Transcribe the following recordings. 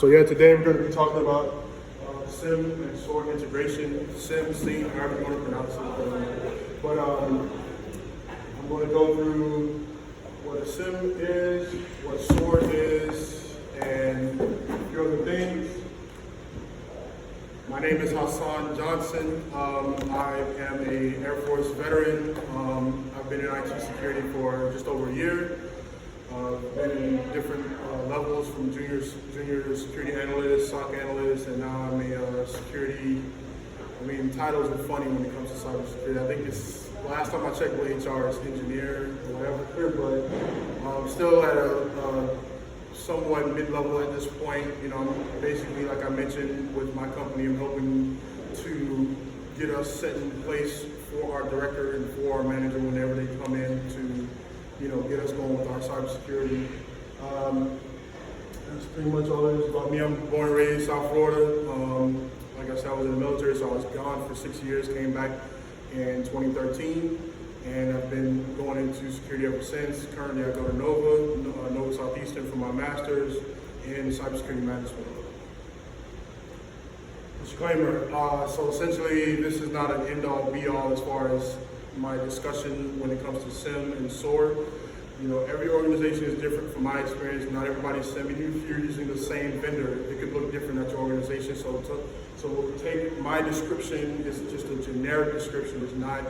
So yeah, today we're going to be talking about SIEM and SOAR integration. SIEM, however you want to pronounce it. But I'm going to go through what a SIEM is, what SOAR is, and a few other things. My name is Hassan Johnson. I am an Air Force veteran. I've been in IT security for just over a year. Been in different levels from junior security analyst, SOC analyst, and now I'm a security. Titles are funny when it comes to cybersecurity. I think it's last time I checked with HR, it's engineer or whatever, but I'm still at a somewhat mid-level at this point. I'm basically, like I mentioned, with my company, I'm hoping to get us set in place for our director and for our manager whenever they come in to get us going with our cybersecurity. That's pretty much all it is about me. I'm born and raised South Florida. Like I said, I was in the military, so I was gone for 6 years, came back in 2013, and I've been going into security ever since. Currently, I go to Nova Southeastern for my master's in cybersecurity management. Disclaimer, so essentially this is not an end-all be-all as far as my discussion when it comes to SIEM and SOAR. Every organization is different from my experience. Not everybody's SIEM. Even if you're using the same vendor, it could look different at your organization. So take my description is just a generic description. It's not,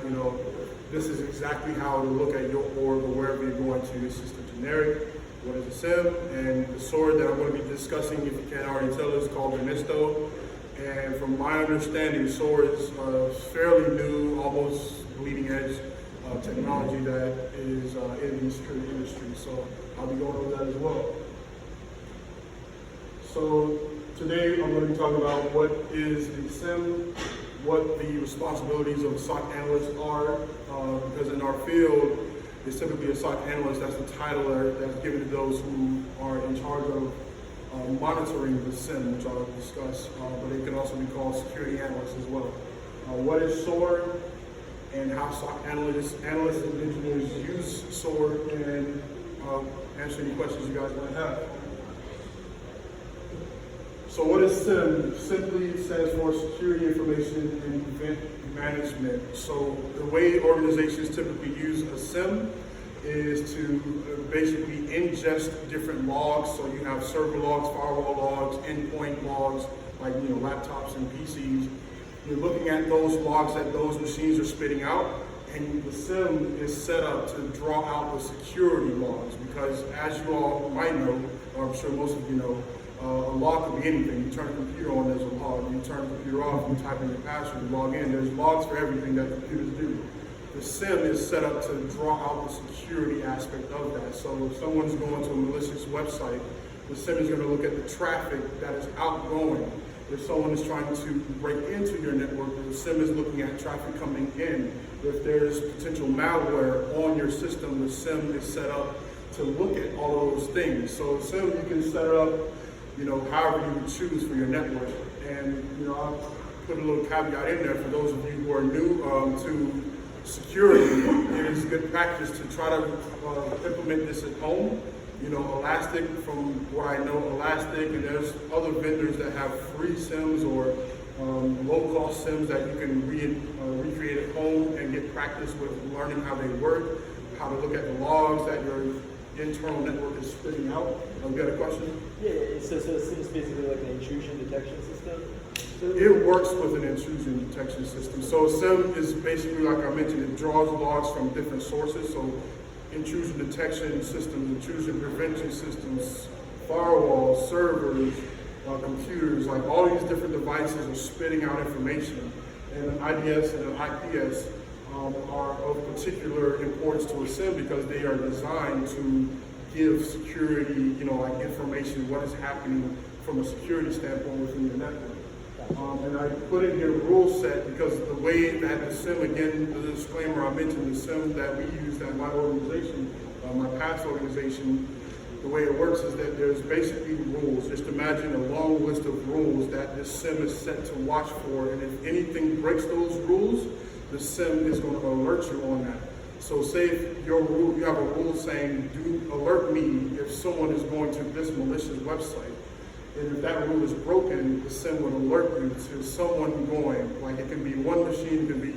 this is exactly how to look at your org or wherever you're going to. It's just a generic. What is a SIEM? And the SOAR that I'm going to be discussing, if you can't already tell, is called Venisto. And from my understanding, SOAR is fairly new, almost bleeding edge technology that is in the security industry. So I'll be going over that as well. So today I'm going to be talking about what is a SIEM, what the responsibilities of a SOC analyst are, because in our field, it's typically a SOC analyst. That's the title that's given to those who are in charge of monitoring the SIEM, which I'll discuss, but it can also be called security analyst as well. What is SOAR and how SOC analysts and engineers use SOAR, and answer any questions you guys might have. So what is SIEM? Simply stands for Security Information and Event Management. So the way organizations typically use a SIEM is to basically ingest different logs. So you have server logs, firewall logs, endpoint logs, like laptops and PCs. You're looking at those logs that those machines are spitting out, and the SIEM is set up to draw out the security logs, because as you all might know, or I'm sure most of you know, a log could be anything. You turn a computer on, there's a log. You turn the computer off, you type in your password, you log in. There's logs for everything that computers do. The SIEM is set up to draw out the security aspect of that. So if someone's going to a malicious website, the SIEM is going to look at the traffic that is outgoing. If someone is trying to break into your network, the SIEM is looking at traffic coming in. If there's potential malware on your system, the SIEM is set up to look at all of those things. So the SIEM you can set up, however you would choose for your network. And I'll put a little caveat in there for those of you who are new to security. It is good practice to try to implement this at home. Elastic, from what I know, Elastic, and there's other vendors that have free SIEMs or low-cost SIEMs that you can recreate at home and get practice with learning how they work, how to look at the logs that your internal network is spitting out. You got a question? Yeah, so SIEM is basically like an intrusion detection system? It works with an intrusion detection system. So SIEM is basically, like I mentioned, it draws logs from different sources. So intrusion detection systems, intrusion prevention systems, firewalls, servers, computers, like all these different devices are spitting out information. And an IDS and an IPS are of particular importance to a SIEM because they are designed to give security, like information, what is happening from a security standpoint within your network. And I put in here rule set because the way that the SIEM, again, the disclaimer I mentioned, the SIEM that we use at my organization, my past organization, the way it works is that there's basically rules. Just imagine a long list of rules that this SIEM is set to watch for, and if anything breaks those rules, the SIEM is going to alert you on that. So say if you have a rule saying, do alert me if someone is going to this malicious website. And if that rule is broken, the SIEM will alert you to someone going. Like it can be one machine, it can be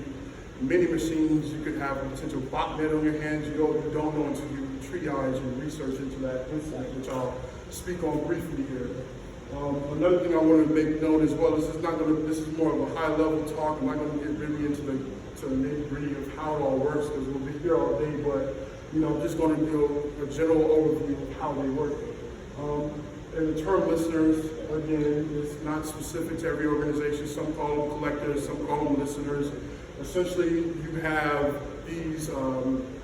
many machines. You could have a potential botnet on your hands. You don't know until you triage and research into that incident, which I'll speak on briefly here. Another thing I want to make note as well is this is more of a high level talk. I'm not going to get really into the nitty-gritty of how it all works because we'll be here all day, but I'm just going to give a general overview of how they work. And the term listeners, again, is not specific to every organization. Some call them collectors, some call them listeners. Essentially, you have these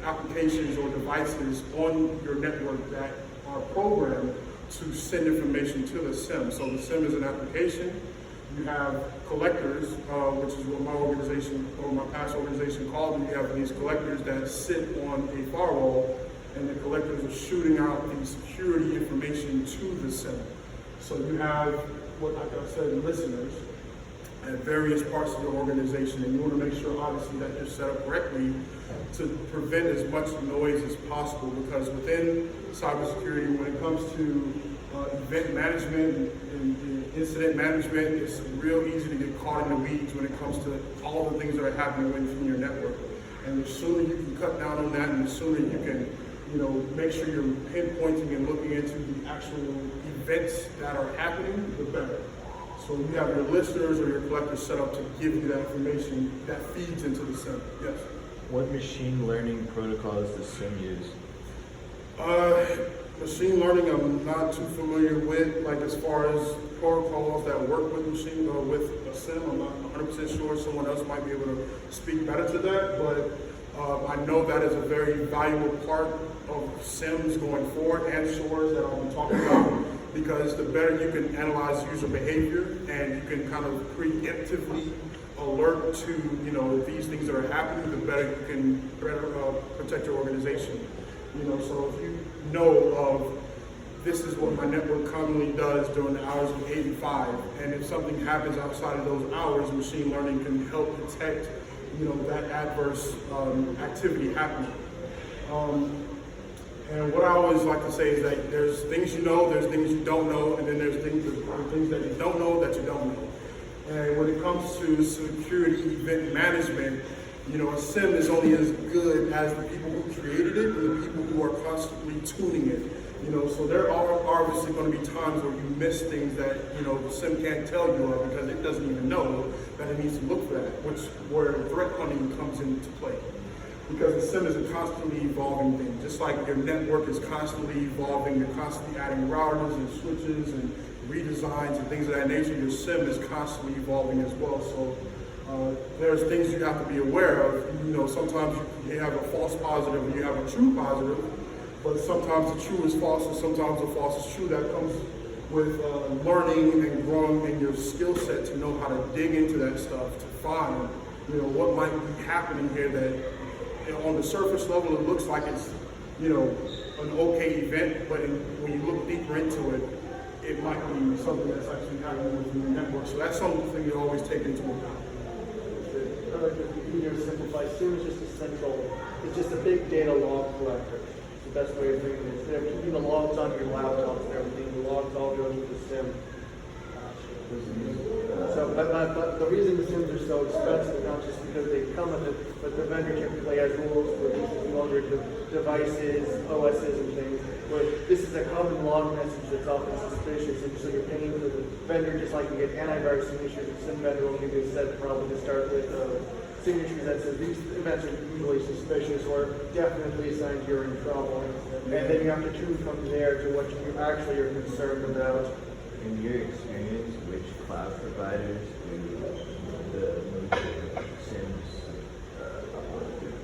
applications or devices on your network that are programmed to send information to the SIEM. So the SIEM is an application. You have collectors, which is what my organization or my past organization called them. You have these collectors that sit on a firewall, and the collectors are shooting out the security information to the SIEM. So you have what, like I said, listeners at various parts of the organization, and you want to make sure, obviously, that you're set up correctly to prevent as much noise as possible. Because within cybersecurity, when it comes to event management and incident management, it's real easy to get caught in the weeds when it comes to all the things that are happening within your network. And the sooner you can cut down on that, and the sooner you can make sure you're pinpointing and looking into the actual events that are happening, the better. So you have your listeners or your collectors set up to give you that information that feeds into the SIEM. Yes? What machine learning protocols does SIEM use? Machine learning, I'm not too familiar with, like as far as protocols that work with with a SIEM. I'm not 100% sure. Someone else might be able to speak better to that, but I know that is a very valuable part of SIEMs going forward and SOARs that I'll be talking about, because the better you can analyze user behavior and you can kind of preemptively alert to these things that are happening, the better you can protect your organization. So if you know of this is what my network commonly does during the hours of 8 and 5, and if something happens outside of those hours, machine learning can help detect that adverse activity happening. And what I always like to say is that there's things you know, there's things you don't know, and then there's things that you don't know that you don't know. And when it comes to security event management, a SIEM is only as good as the people who created it and the people who are constantly tuning it. So there are obviously going to be times where you miss things that the SIEM can't tell you of because it doesn't even know that it needs to look for that, where threat hunting comes into play. Because the SIEM is a constantly evolving thing. Just like your network is constantly evolving, you're constantly adding routers and switches and redesigns and things of that nature, your SIEM is constantly evolving as well. So there's things you have to be aware of. Sometimes you have a false positive and you have a true positive, but sometimes the true is false and sometimes the false is true. That comes with learning and growing in your skill set to know how to dig into that stuff, to find what might be happening here that on the surface level, it looks like it's, an okay event, but when you look deeper into it, it might be something that's actually happening within your network. So that's something you always take into account. I like to simplify. SIEM is it's just a big data log collector. It's the best way of thinking it. Instead of keeping the logs on your laptops and everything, the logs all go into the SIEM. So, but the reason the SIEMs are so expensive, not just because they come with it, but the vendor typically has rules for these older devices, OSs and things, where this is a common log message that's often suspicious, and so you're paying for the vendor just like you get antivirus signatures. The SIEM vendor will give you a set probably to start with signatures that says these events are usually suspicious or definitely signs you're in trouble, and then you have to choose from there to what you actually are concerned about. In your experience, which cloud providers do the SIEMs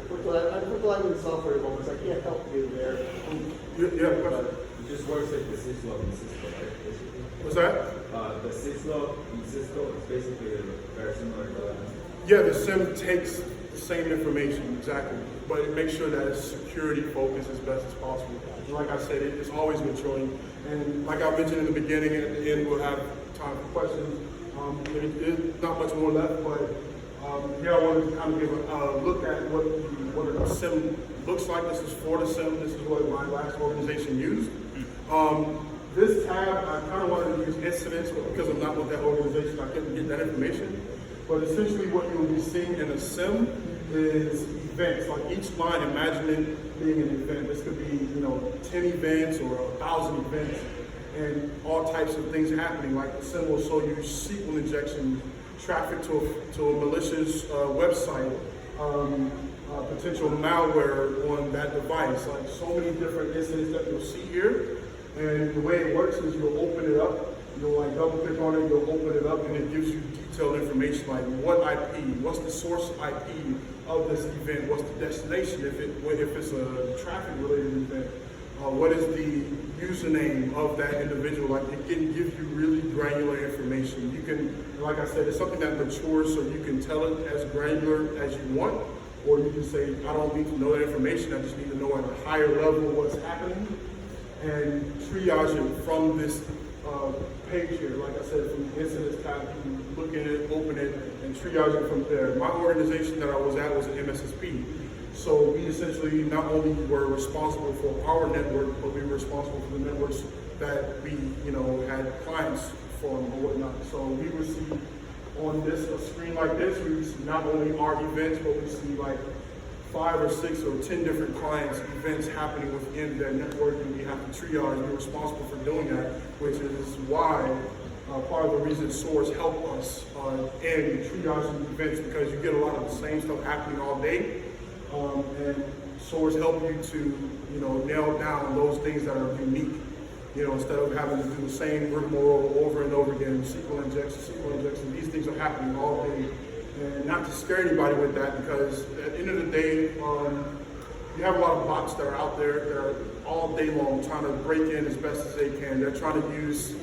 I'm providing the software moments. I can't help you there. Yeah, question. It just works like the syslog in Cisco, right? Basically. What's that? The syslog in Cisco is basically very similar to that. Yeah, the SIEM takes the same information, exactly, but it makes sure that it's security focused as best as possible. Like I said, it's always maturing. And like I mentioned in the beginning, and at the end we'll have time for questions. There's not much more left, but here I wanted to kind of give a look at what a SIEM looks like. This is for the SIEM. This is what my last organization used. This tab, I kind of wanted to use incidents, but because I'm not with that organization, I couldn't get that information. But essentially what you'll be seeing in a SIEM is events. Like each line, imagine it being an event. This could be, 10 events or 1,000 events and all types of things happening. Like the SIEM will show you SQL injection, traffic to a malicious website, potential malware on that device. Like so many different incidents that you'll see here. And the way it works is you'll open it up, you'll like double click on it, you'll open it up, and it gives you detailed information like what IP, what's the source IP of this event, what's the destination if it's a traffic related event, what is the username of that individual. Like it can give you really granular information. You can, like I said, it's something that matures so you can tell it as granular as you want, or you can say, I don't need to know that information, I just need to know at a higher level what's happening, and triage it from this page here. Like I said, from the incidents tab, you can look at it, open it, and triage it from there. My organization that I was at was an MSSP. So we essentially not only were responsible for our network, but we were responsible for the networks that we, had clients for or whatnot. So we would see on a screen like this, we would see not only our events, but we see like 5 or 6 or 10 different clients' events happening within their network, and we have to triage. We're responsible for doing that, which is why part of the reason SOARs help us in triaging events, because you get a lot of the same stuff happening all day, and SOARs help you to nail down those things that are unique. Instead of having to do the same rigmarole over and over again, SQL injection, these things are happening all day. And not to scare anybody with that, because at the end of the day, you have a lot of bots that are out there that are all day long trying to break in as best as they can. They're trying to use,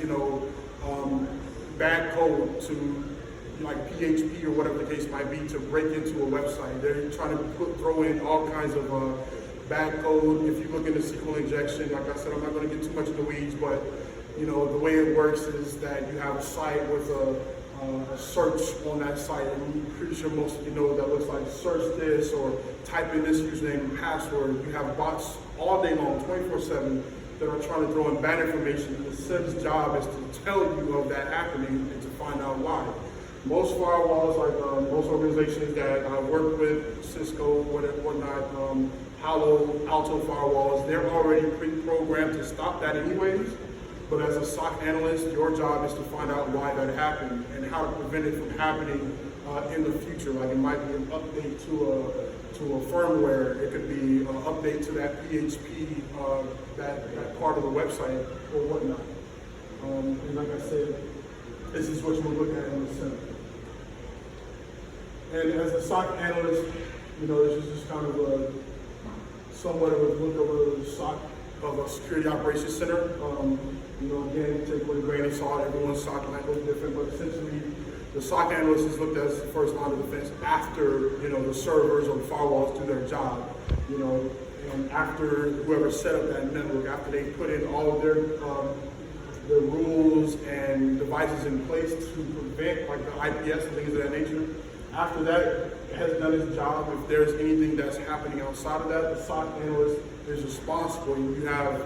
bad code to, like PHP or whatever the case might be, to break into a website. They're trying to throw in all kinds of bad code. If you look into SQL injection, like I said, I'm not going to get too much in the weeds, but the way it works is that you have a site with a search on that site, and I'm pretty sure most of you know that looks like search this or type in this username and password. You have bots all day long, 24/7, that are trying to throw in bad information. The SIEM's job is to tell you of that happening and to find out why. Most firewalls, like most organizations that I work with, Cisco, whatnot, Alto firewalls, they're already pre-programmed to stop that anyways. But as a SOC analyst, your job is to find out why that happened and how to prevent it from happening in the future. Like it might be an update to a firmware. It could be an update to that PHP, that part of the website or whatnot. And like I said, this is what you will look at in the center. And as a SOC analyst, this is just kind of somewhat of a look over the SOC of a security operations center. Again, take with a grain of salt. Everyone's SOC might look different, but essentially, the SOC analyst is looked at as the first line of defense after the servers or the firewalls do their job. And after whoever set up that network, after they put in all of their rules and devices in place to prevent like the IPS and things of that nature. After that has done its job, if there's anything that's happening outside of that, the SOC analyst is responsible. You have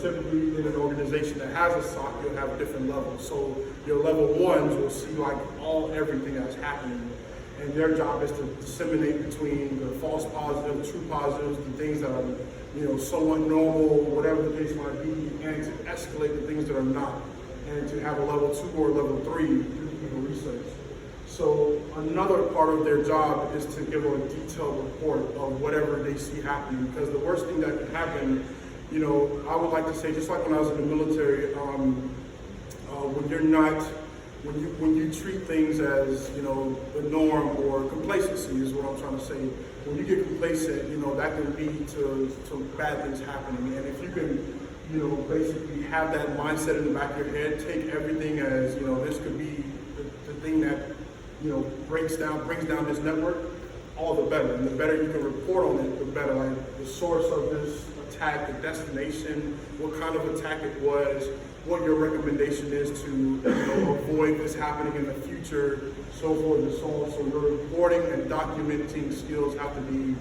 typically in an organization that has a SOC, you'll have different levels. So your level ones will see like everything that's happening, and their job is to disseminate between the false positives, true positives, the things that are somewhat normal, whatever the case might be, and to escalate the things that are not, and to have a level 2 or level 3 do research. So another part of their job is to give a detailed report of whatever they see happening, because the worst thing that can happen, I would like to say, just like when I was in the military, when you treat things as, the norm or complacency is what I'm trying to say. When you get complacent, that can lead to bad things happening. And if you can, basically have that mindset in the back of your head, take everything as, this could be the thing that, brings down this network, all the better. And the better you can report on it, the better. Like the source of this attack, the destination, what kind of attack it was, what your recommendation is to avoid this happening in the future, so forth and so on. So your reporting and documenting skills have to be,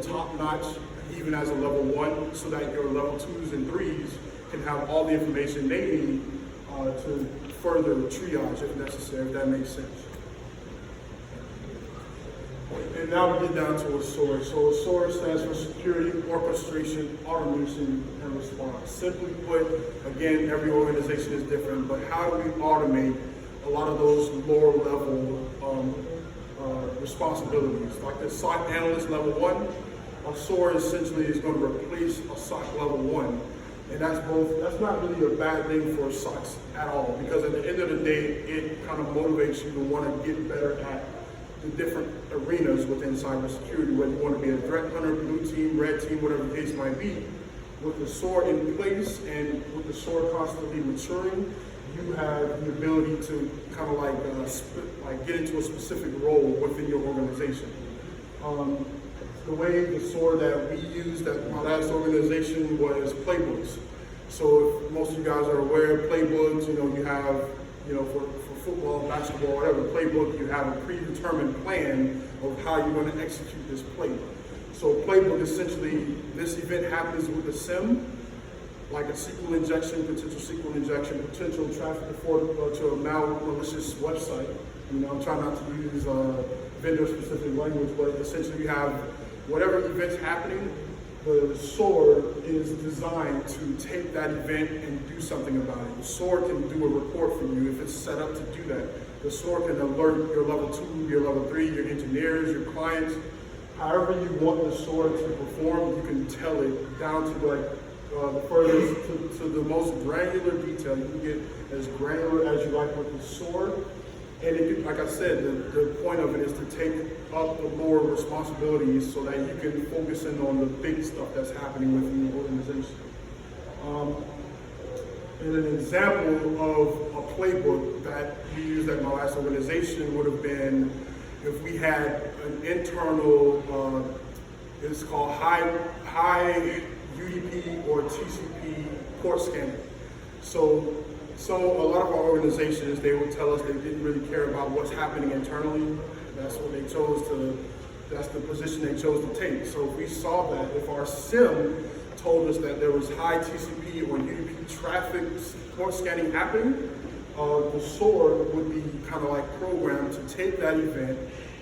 top notch, even as a level 1, so that your level 2s and 3s can have all the information they need to further triage if necessary, if that makes sense. And now we get down to a SOAR. So a SOAR stands for Security, Orchestration, Automation, and Response. Simply put, again, every organization is different, but how do we automate a lot of those lower level responsibilities? Like the SOC analyst level 1, a SOAR essentially is going to replace a SOC level 1. And that's not really a bad thing for SOCs at all, because at the end of the day, it kind of motivates you to want to get better at the different arenas within cybersecurity, whether you want to be a threat hunter, blue team, red team, whatever the case might be. With the SOAR in place and with the SOAR constantly maturing, you have the ability to kind of like get into a specific role within your organization. The way the SOAR that we used at my last organization was playbooks. So if most of you guys are aware of playbooks, you have, for football, basketball, whatever playbook, you have a predetermined plan of how you're going to execute this play. So playbook, essentially, this event happens with a SIEM, like a SQL injection, potential traffic to a malicious website. I'm trying not to use vendor-specific language, but essentially you have whatever event's happening, the SOAR is designed to take that event and do something about it. The SOAR can do a report for you if it's set up to do that. The SOAR can alert your level 2, your level 3, your engineers, your clients. However you want the SOAR to perform, you can tell it down to the furthest, to the most granular detail. You can get as granular as you like with the SOAR. And it, like I said, the point of it is to take up the more responsibilities so that you can focus in on the big stuff that's happening within your organization. And an example of a playbook that we used at my last organization would have been if we had an internal, it's called high UDP or TCP port scanning. So a lot of our organizations, they would tell us they didn't really care about what's happening internally. That's what they chose to, that's the position they chose to take. So if we saw that, if our SIEM told us that there was high TCP or UDP traffic port scanning happening, the SOAR would be kind of like programmed to take that event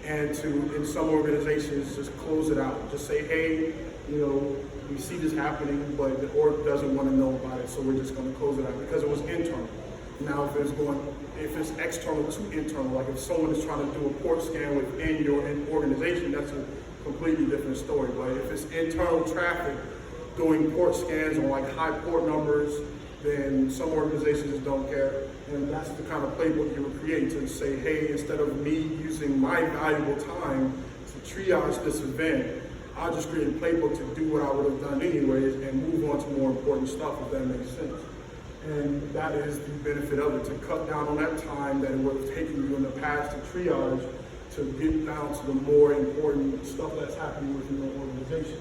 and to, in some organizations, just close it out. Just say, hey, we see this happening, but the org doesn't want to know about it, so we're just going to close it out because it was internal. Now, if it's external to internal, like if someone is trying to do a port scan within your organization, that's a completely different story. But if it's internal traffic doing port scans on like high port numbers, then some organizations don't care. And that's the kind of playbook you would create to say, hey, instead of me using my valuable time to triage this event, I'll just create a playbook to do what I would have done anyways and move on to more important stuff, if that makes sense. And that is the benefit of it, to cut down on that time that it would have taken you in the past to triage, to get down to the more important stuff that's happening within your organization.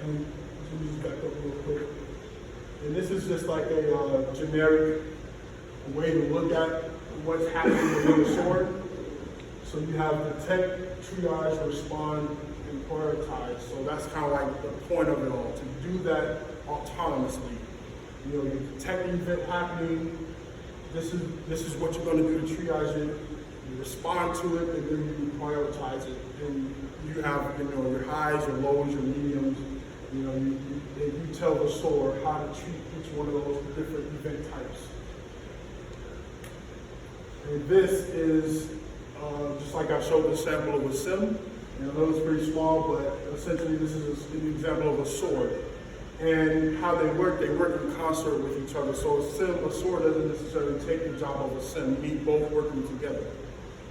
And let me just back up real quick. And this is just like a generic way to look at what's happening within the SOAR. So you have detect, triage, respond, and prioritize. So that's kind of like the point of it all, to do that autonomously. You detect the event happening, this is what you're going to do to triage it, you respond to it, and then you prioritize it. And you have your highs, your lows, your mediums. You tell the SOAR how to treat each one of those different event types. And this is just like I showed the sample of a SIEM. I know it's pretty small, but essentially this is an example of a SOAR. And how they work in concert with each other. So a SOAR doesn't necessarily take the job of a SIEM. You need both working together.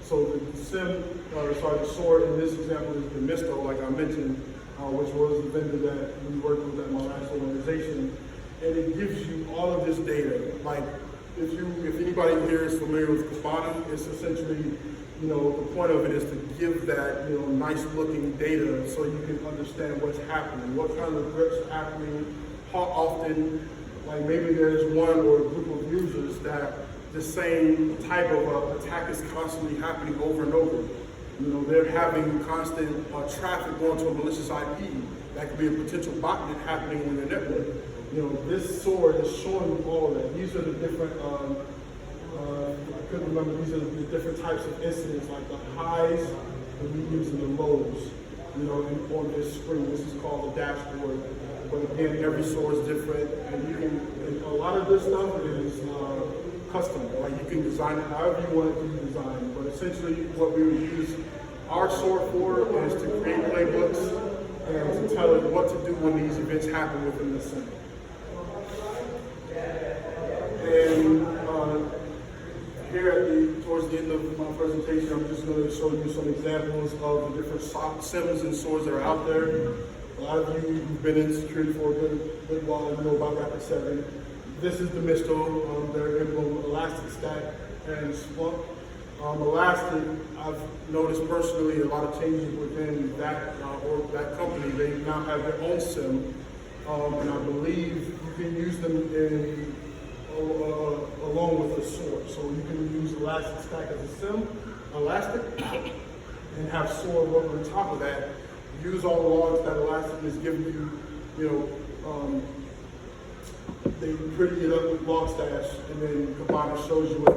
So the SOAR in this example is the Misto, like I mentioned, which was the vendor that we worked with at my last organization. And it gives you all of this data. Like if anybody here is familiar with Kibana, it's essentially, the point of it is to give that, nice looking data so you can understand what's happening, what kind of threats are happening, how often, like maybe there's one or a group of users that the same type of attack is constantly happening over and over. They're having constant traffic going to a malicious IP. That could be a potential botnet happening on your network. this sword is showing you all of that. These are the different, I couldn't remember, these are the different types of incidents, like the highs, the mediums, and the lows, on this screen. This is called the dashboard. But again, every sword is different, and a lot of this stuff is custom. Like you can design it however you want it to be designed. But essentially, what we would use our sword for is to create playbooks and to tell it what to do when these events happen within the SIEM. And here towards the end of my presentation, I'm just going to show you some examples of the different SIEMs and swords that are out there. A lot of you who've been in security for a good while, you know about Rapid7. This is the Misto, their emblem, Elastic Stack, and Splunk. Elastic, I've noticed personally a lot of changes within that that company. They now have their own SIEM, and I believe you can use them along with a SOAR. So you can use Elastic Stack as a SIEM, Elastic, and have SOAR work on top of that. Use all the logs that Elastic is giving you, they pretty it up with Logstash, and then Combiner shows you what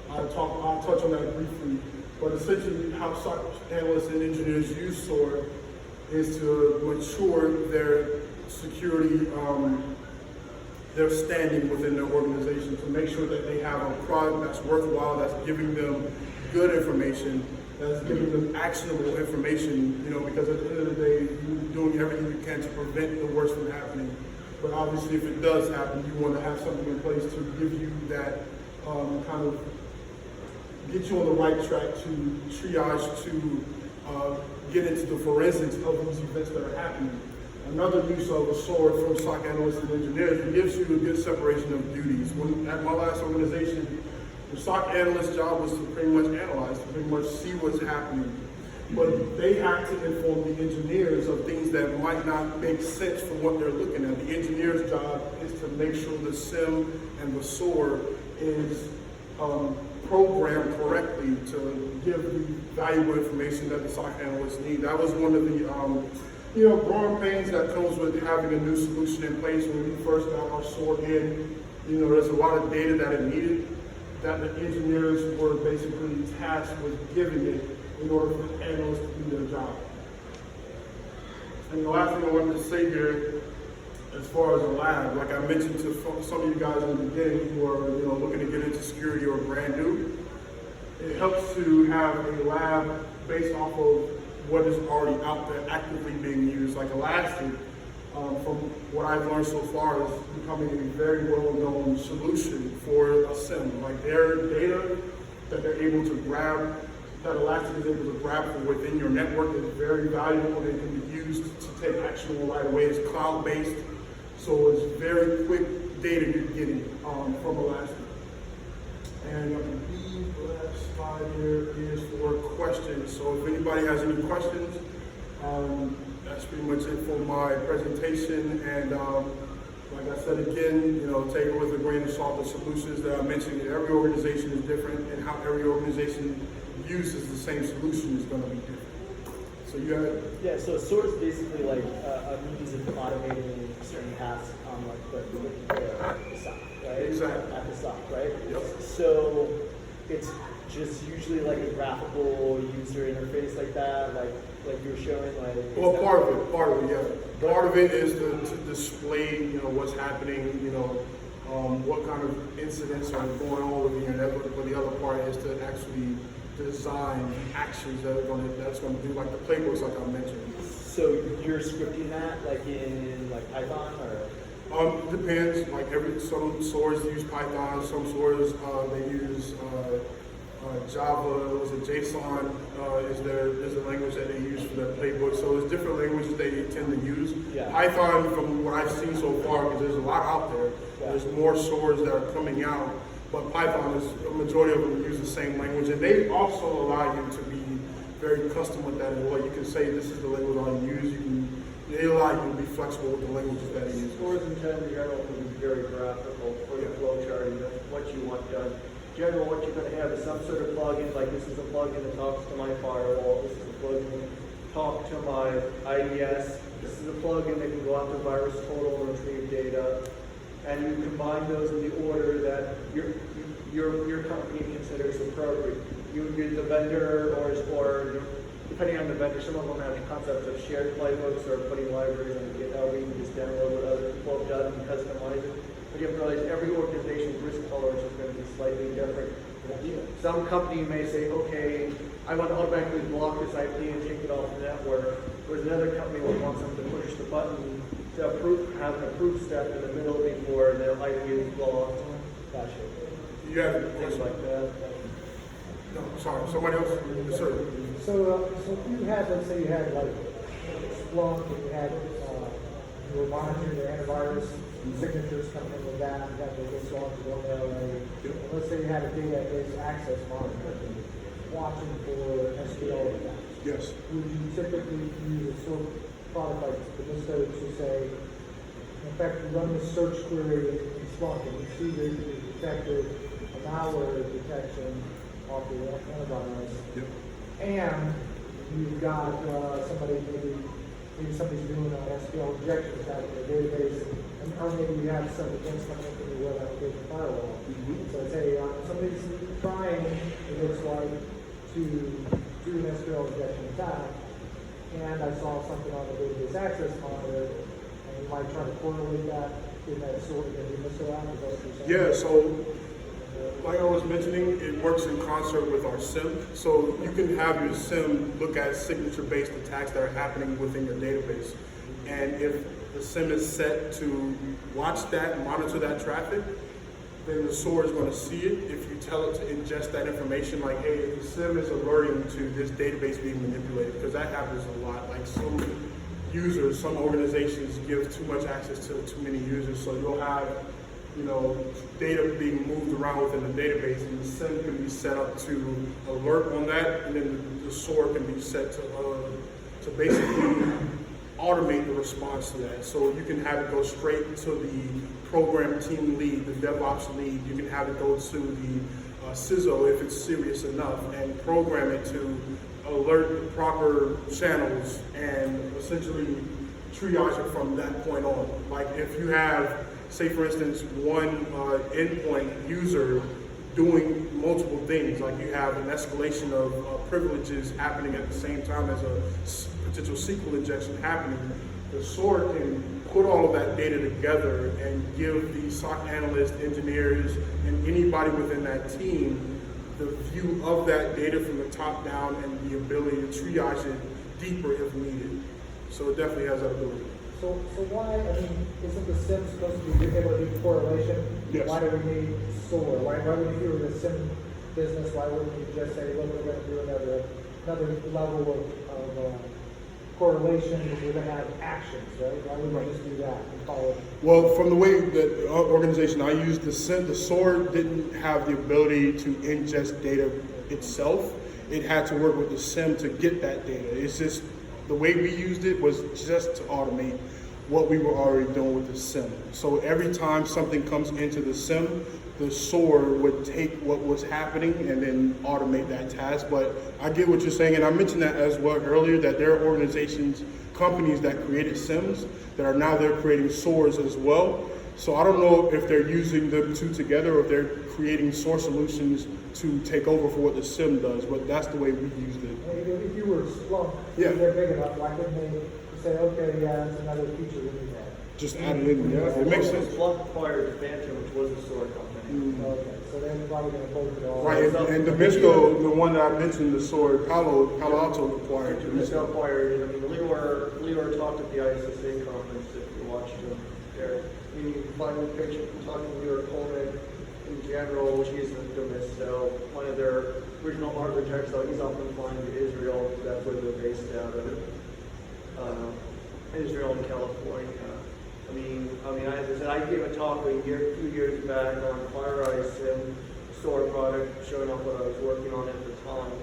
I'll touch on that briefly. But essentially, how SOC analysts and engineers use SOAR is to mature their security, their standing within their organization, to make sure that they have a product that's worthwhile, that's giving them good information, that's giving them actionable information, because at the end of the day, you're doing everything you can to prevent the worst from happening. But obviously, if it does happen, you want to have something in place to give you that kind of get you on the right track to triage, to get into the forensics of these events that are happening. Another use of a SOAR from SOC analysts and engineers, it gives you a good separation of duties. At my last organization, the SOC analyst's job was to pretty much analyze, to pretty much see what's happening. But they have to inform the engineers of things that might not make sense from what they're looking at. The engineer's job is to make sure the SIEM and the SOAR is programmed correctly to give the valuable information that the SOC analysts need. That was one of the growing pains that comes with having a new solution in place. When we first got our SOAR in, there's a lot of data that it needed, that the engineers were basically tasked with giving it in order for the analysts to do their job. And the last thing I wanted to say here, as far as a lab, like I mentioned to some of you guys in the beginning who are looking to get into security or brand new, it helps to have a lab based off of what is already out there actively being used. Like Elastic, from what I've learned so far, is becoming a very well-known solution for a SIEM. Like their data that they're able to grab, that Elastic is able to grab from within your network, is very valuable and it can be used to take actionable right away. It's cloud-based, so it's very quick data you're getting from Elastic. And I believe the last slide here is for questions. So if anybody has any questions, that's pretty much it for my presentation. And like I said again, take it with a grain of salt. The solutions that I mentioned, every organization is different, and how every organization uses the same solution is going to be different. So you have it. Yeah, so SOAR is basically like a means of automating certain tasks on like the SOC, right? Exactly. At the SOC, right? Yep. So it's just usually like a graphical user interface like that, like you were showing, like. Well, part of it, yeah. Part of it is to display, what's happening, what kind of incidents are going on within your network. But the other part is to actually design actions that's going to do, like the playbooks, like I mentioned. So you're scripting that, like in Python, or? Depends. Like some SOARs use Python, some SOARs they use Java. Was it JSON? Is the language that they use for their playbook. So it's different languages they tend to use. Yeah. Python, from what I've seen so far, because there's a lot out there. Yeah. There's more SOARs that are coming out, but Python is a majority of them use the same language, and they also allow you to be very custom with that as well. You can say this is the language I use. They allow you to be flexible with the languages that they use. SOARs in general can be very graphical for your flow chart and what you want done. In general, what you're going to have is some sort of plugin, like this is a plugin that talks to my firewall, this is a plugin that talks to my IDS, This is a plugin that can go after virus total and retrieve data, and you combine those in the order that your company considers appropriate. The vendor, or depending on the vendor, some of them have concepts of shared playbooks or putting libraries on GitHub. You can just download what other people have done and customize it. But you have to realize every organization's risk tolerance is going to be slightly different. Some company may say, okay, I want to automatically block this IP and take it off the network, whereas another company will want them to push the button to have an approve step in the middle before their IP is blocked. Gotcha. You have a Things question? like that. No, sorry, somebody else? Yes, sir. So if you had, let's say you had like Splunk, and you had, you were monitoring the antivirus, signatures coming in with that, you got the SOAR to go there, and let's say you had a database access monitor, watching for SQL attacks. Yes. Would you typically use a sort of product like the Visto to say, in fact, you run the search query in Splunk and you see that you detected a malware detection off the antivirus, Yep. and you've got somebody, maybe somebody's doing an SQL injection attack in the database, or maybe you have some against something from the web application firewall. So it's somebody's trying, it looks like, to do an SQL injection attack, and I saw something on the database access monitor, and you might try to correlate that in that sort of missile app. Is that what you're saying? Yeah, so like I was mentioning, it works in concert with our SIEM. So you can have your SIEM look at signature-based attacks that are happening within your database. And if the SIEM is set to watch that, monitor that traffic, then the SOAR is going to see it. If you tell it to ingest that information, like, hey, the SIEM is alerting to this database being manipulated, because that happens a lot. Like some users, some organizations give too much access to too many users, so you'll have, data being moved around within the database, and the SIEM can be set up to alert on that, and then the SOAR can be set to basically automate the response to that. So you can have it go straight to the program team lead, the DevOps lead. You can have it go to the CISO if it's serious enough, and program it to alert the proper channels and essentially triage it from that point on. Like if you have, say for instance, one endpoint user doing multiple things, like you have an escalation of privileges happening at the same time as a potential SQL injection happening, the SOAR can put all of that data together and give the SOC analysts, engineers, and anybody within that team the view of that data from the top down and the ability to triage it deeper if needed. So it definitely has that ability. So why, isn't the SIM supposed to be able to do correlation? Yes. Why do we need SOAR? Why would if you were in the SIM business, why wouldn't you just say, look, we're going to do another level of correlation, because we're going to have actions, right? Why wouldn't we just do that and follow it? Well, from the way that the organization I used, the SOAR didn't have the ability to ingest data itself. It had to work with the SIM to get that data. It's just, the way we used it was just to automate what we were already doing with the SIM. So every time something comes into the SIM, the SOAR would take what was happening and then automate that task. But I get what you're saying, and I mentioned that as well earlier, that there are organizations, companies that created SIMs that are now they're creating SOARs as well. So I don't know if they're using the two together or if they're creating SOAR solutions to take over for what the SIM does, but that's the way we used it. If you were Splunk, Yeah. if they're big enough, why couldn't they say, okay, yeah, it's another feature we need that? Just add it in, yeah, it makes sense. Splunk acquired Phantom, which was a SOAR company. Okay, so they're probably going to bolt it all. Right, and the Visto, the one that I mentioned, the SOAR, Palo Alto acquired. Visto acquired it. Leor talked at the ISSA conference, if you watched him there. You can find the picture from talking to Leor Coleman in general, which is the Visto. One of their original architects, so he's often flying to Israel, because that's where they're based out of. Israel and California. As I said, I gave a talk a few years back on FireEye SIM SOAR product, showing off what I was working on at the time.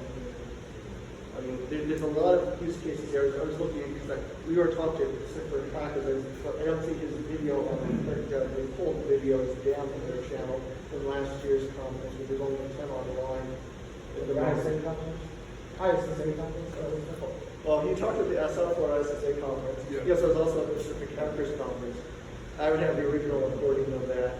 There's a lot of use cases here. I was looking at, because we were talking to Pacific Hackers, I don't see his video on it, but they pulled videos down from their channel from last year's conference, which is only 10 online. The ISA conference? ISSA conference? Well, he talked at the SOAR SSA conference. Yeah. Yes, I was also at the Pacific Hackers conference. I would have the original recording of that,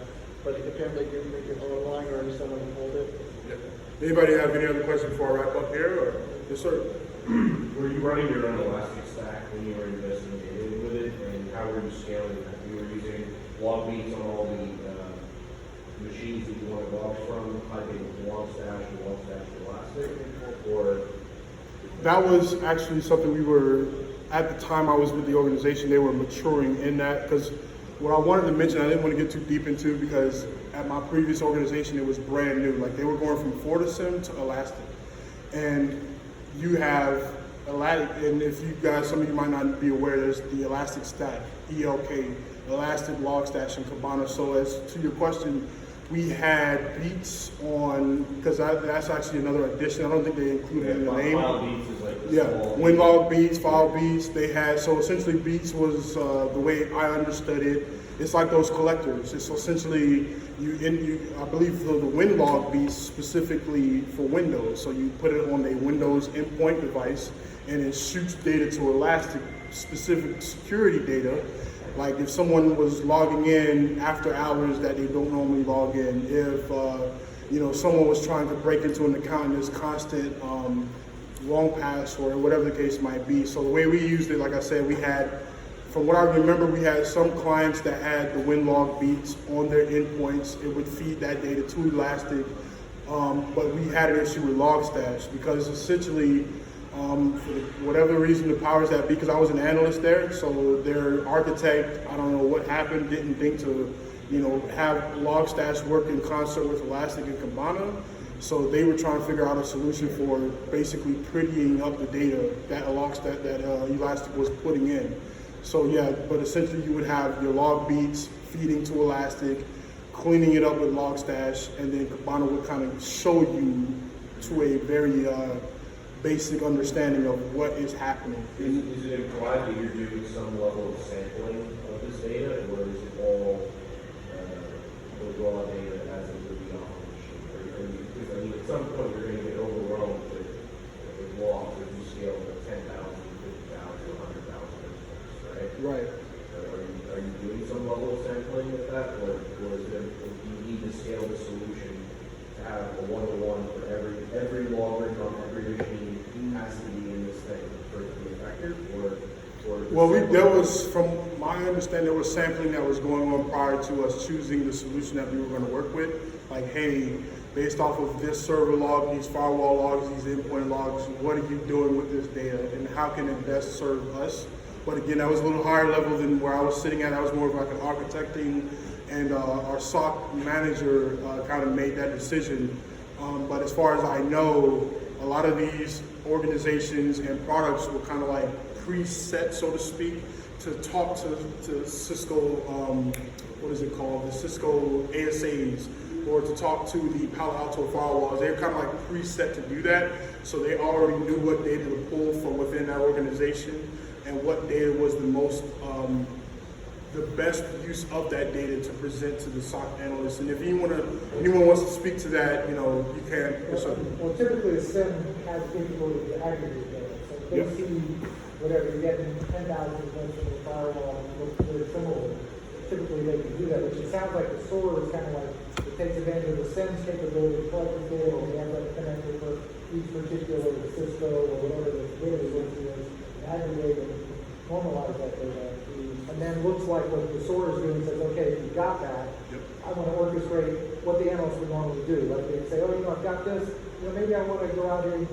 but apparently you can make it online or someone can hold it. Yeah. Anybody have any other questions before I wrap up here? Or? Yes, sir. Were you running your own elastic stack when you were investigating with it, and how were you scaling that? You were using log beats on all the machines that you wanted logs from, typing Logstash and Logstash Elastic, or That was actually something we were, at the time I was with the organization, they were maturing in that, because what I wanted to mention, I didn't want to get too deep into, because at my previous organization, it was brand new. Like, they were going from FortiSIEM to Elastic. And you have Elastic, and if you guys, some of you might not be aware, there's the Elastic Stack, ELK, Elastic Logstash, and Kibana. So as to your question, we had beats on, because that's actually another addition. I don't think they included it in the name. file beats is like the Yeah, small WinLog beats, file beats, they had, so essentially beats was, the way I understood it, it's like those collectors. It's essentially, I believe the WinLog beats specifically for Windows. So you put it on a Windows endpoint device and it shoots data to Elastic, specific security data. Like if someone was logging in after hours that they don't normally log in, if someone was trying to break into an account and there's constant wrong pass or whatever the case might be. So the way we used it, like I said, we had, from what I remember, we had some clients that had the WinLog beats on their endpoints. It would feed that data to Elastic, but we had an issue with Logstash because essentially, for whatever reason, the powers that be, because I was an analyst there, so their architect, I don't know what happened, didn't think to, have Logstash work in concert with Elastic and Kibana. So they were trying to figure out a solution for basically prettying up the data that Elastic was putting in. So yeah, but essentially you would have your log beats feeding to Elastic, cleaning it up with Logstash, and then Kibana would kind of show you to a very basic understanding of what is happening. Is it implied that you're doing some level of sampling of this data, or is it all the raw data as it would be on the machine? Because I mean, at some point you're going to get overwhelmed with logs if you scale to 10,000, 50,000, 100,000 instances, right? Right. Are you doing some level of sampling with that, or is it, do you need to scale the solution to have a one-to-one for every log written on every machine has to be in this thing for it to be effective, or Well, there was, from my understanding, there was sampling that was going on prior to us choosing the solution that we were going to work with. Like, hey, based off of this server log, these firewall logs, these endpoint logs, what are you doing with this data, and how can it best serve us? But again, that was a little higher level than where I was sitting at. I was more of like an architecting, and our SOC manager kind of made that decision. But as far as I know, a lot of these organizations and products were kind of like preset, so to speak, to talk to Cisco, what is it called, the Cisco ASAs, or to talk to the Palo Alto firewalls. They're kind of like preset to do that, so they already knew what data to pull from within that organization and what data was the best use of that data to present to the SOC analysts. And if anyone wants to speak to that, you can. Yes, sir. Well, typically a SIEM has the capability to aggregate data. So if they Yeah. see whatever, you're getting 10,000 events from the firewall, looks very similar. Typically they can do that, which it sounds like the SOAR is kind of like, it takes advantage of the SIEM's capability to collect the data, or we have that connected for each particular Cisco or whatever the data source is, aggregate and normalize that data. And then looks like what the SOAR is doing, says, okay, if you got that, Yep. I want to orchestrate what the analyst would normally do. Like they say, oh, I've got this, maybe I want to go out here and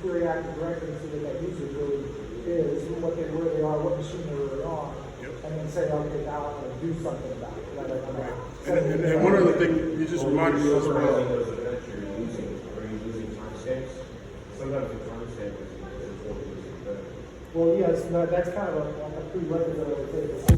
query Active Directory and see what that user really is, where they are, what machine they're really on, Yep. and then say, okay, now I'm going to do something about it. And one other thing you just reminded me as summarizing well. those events are you using timestamps? Sometimes the timestamp is important to the event. Well, yes, no, that's kind of a prerequisite, I would say, for